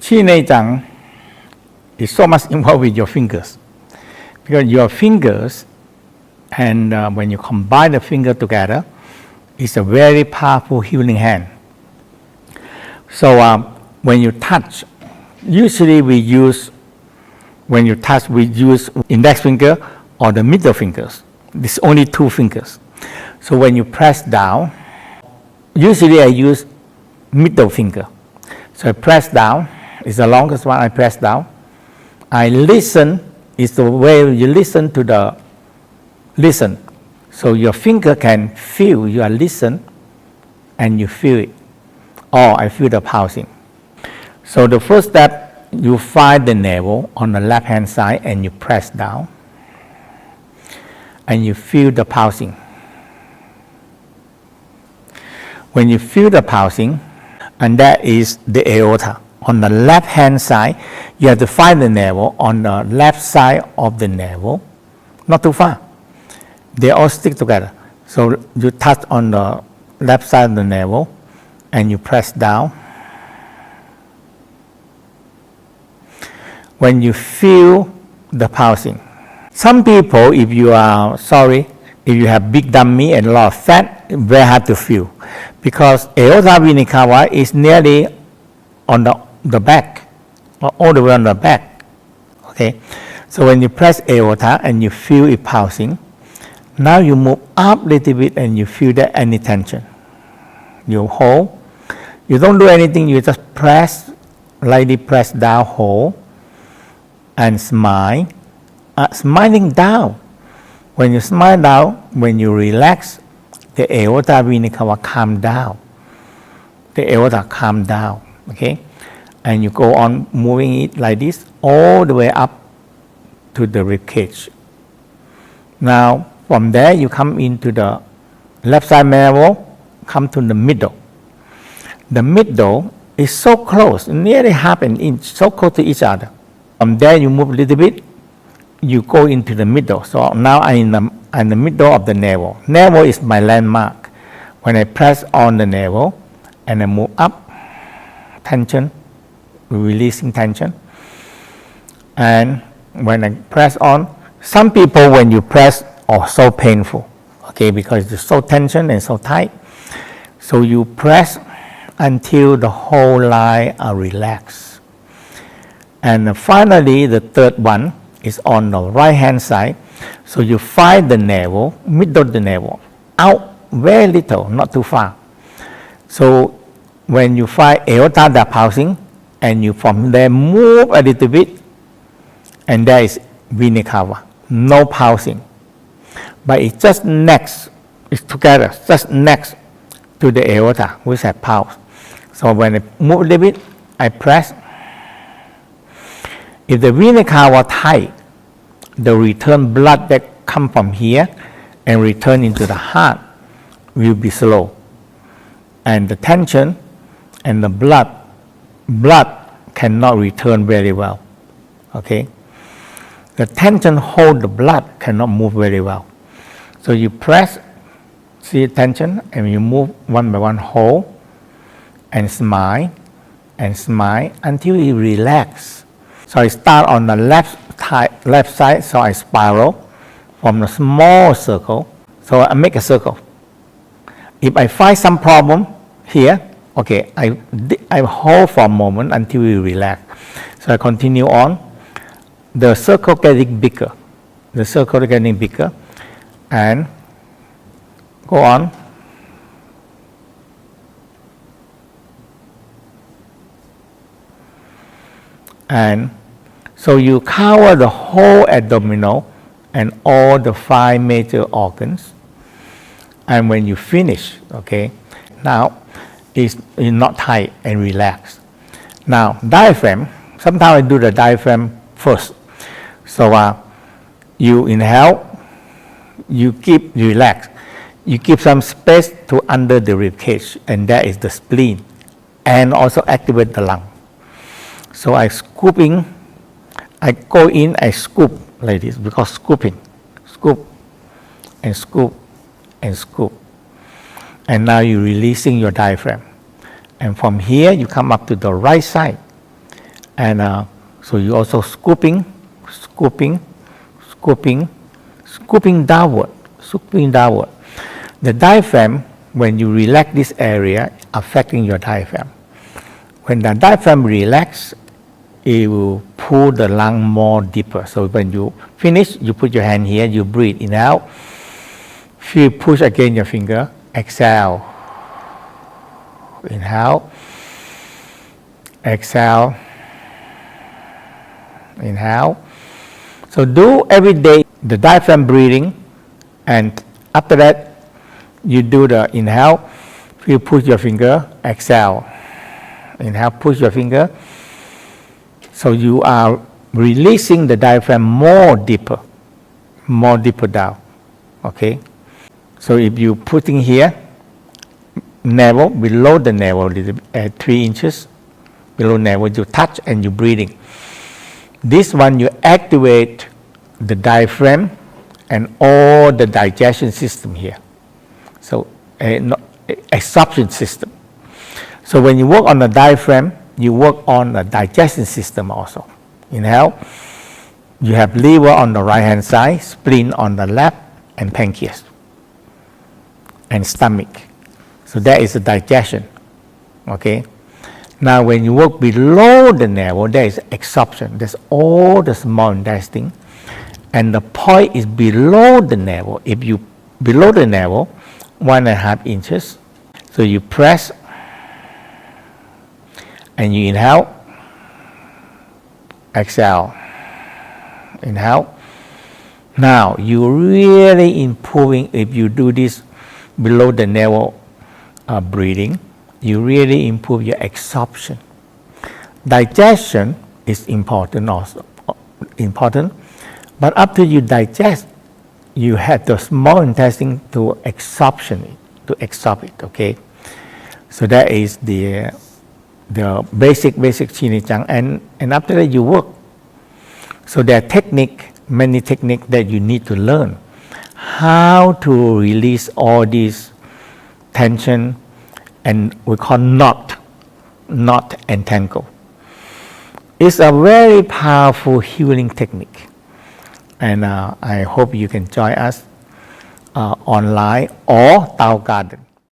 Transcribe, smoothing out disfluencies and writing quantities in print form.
Chi Nei Tsang is so much involved with your fingers, because your fingers and when you combine the finger together, it's a very powerful healing hand. So when you touch, usually we use index finger or the middle fingers. There's only two fingers. So when you press down, usually I use middle finger. So I press down, it's the longest one. I press down. I listen, it's the way you listen to the listen. So your finger can feel, you are listen and you feel it. Or I feel the pulsing. So the first step, you find the navel on the left hand side and you press down. And you feel the pulsing. When you feel the pulsing, and that is the aorta. On the left hand side, you have to find the navel on the left side of the navel, not too far. They all stick together. So you touch on the left side of the navel and you press down. When you feel the pulsing. Some people, if you have big tummy and a lot of fat, it's very hard to feel, because aorta vena cava is nearly on the back, all the way on the back. Okay, so when you press aorta and you feel it pulsing, now you move up a little bit and you feel that any tension. You hold. You don't do anything. You just press, lightly press down, hold, and smile. Smiling down. When you smile down, when you relax, the aorta vena cava calm down. The aorta calm down. Okay, and you go on moving it like this all the way up to the rib cage. Now from there you come into the left side navel, come to the middle. The middle is so close, nearly half an inch, so close to each other. From there you move a little bit, you go into the middle. So now I'm in the middle of the navel. Navel is my landmark. When I press on the navel and I move up, tension, releasing tension. And when I press on, some people when you press are so painful, okay, because it's so tension and so tight. So you press until the whole line are relaxed. And finally, the third one is on the right hand side. So you find the navel, middle of the navel, out very little, not too far. So when you find aorta that pulsing, and you from there move a little bit, and there is vena cava, no pulsing. But it's just next, it's together, just next to the aorta, which has pulse. So when I move a little bit, I press. If the vena cava tight, the return blood that come from here and return into the heart will be slow. And the tension and the blood cannot return very well. Okay? The tension hold the blood, cannot move very well. So you press, see the tension, and you move one by one, hold, and smile until you relax. So I start on the left side, so I spiral from a small circle. So I make a circle. If I find some problem here, okay, I hold for a moment until you relax. So I continue on. The circle getting bigger. The circle getting bigger. And go on. And so you cover the whole abdominal and all the 5 major organs. And when you finish, okay, now it's not tight and relaxed. Now diaphragm, sometimes I do the diaphragm first. So you inhale, you keep relaxed. You keep some space to under the rib cage, and that is the spleen, and also activate the lung. So I go in, I scoop like this, because scooping, scoop and scoop and scoop. And now you're releasing your diaphragm. And from here, you come up to the right side. And so you also scooping downward. The diaphragm, when you relax this area, affecting your diaphragm. When the diaphragm relax, it will pull the lung more deeper. So when you finish, you put your hand here, you breathe in out. Feel push again your finger, exhale. Inhale. Exhale. Inhale. So do every day the diaphragm breathing, and after that you do the inhale. Feel push your finger, exhale. Inhale, push your finger. So you are releasing the diaphragm more deeper down. Okay. So if you putting here, navel, below the navel, 3 inches below navel, you touch and you breathing. This one you activate the diaphragm and all the digestion system here. So absorption system. So when you work on the diaphragm, you work on the digestion system also. Inhale. You have liver on the right hand side, spleen on the left, and pancreas and stomach. So that is the digestion. Okay. Now when you work below the navel, there is absorption. That's all the small intestine. And the point is below the navel. If you below the navel, 1.5 inches. So you press and you inhale, exhale, inhale. Now you really improving if you do this below the navel breathing. You really improve your absorption. Digestion is important also, but after you digest, you have the small intestine to absorb it, okay? So that is the basic Chi Nei Tsang, and after that you work. So there are many techniques that you need to learn. How to release all these tension, and we call knot and tangle. It's a very powerful healing technique, and I hope you can join us online or Tao Garden.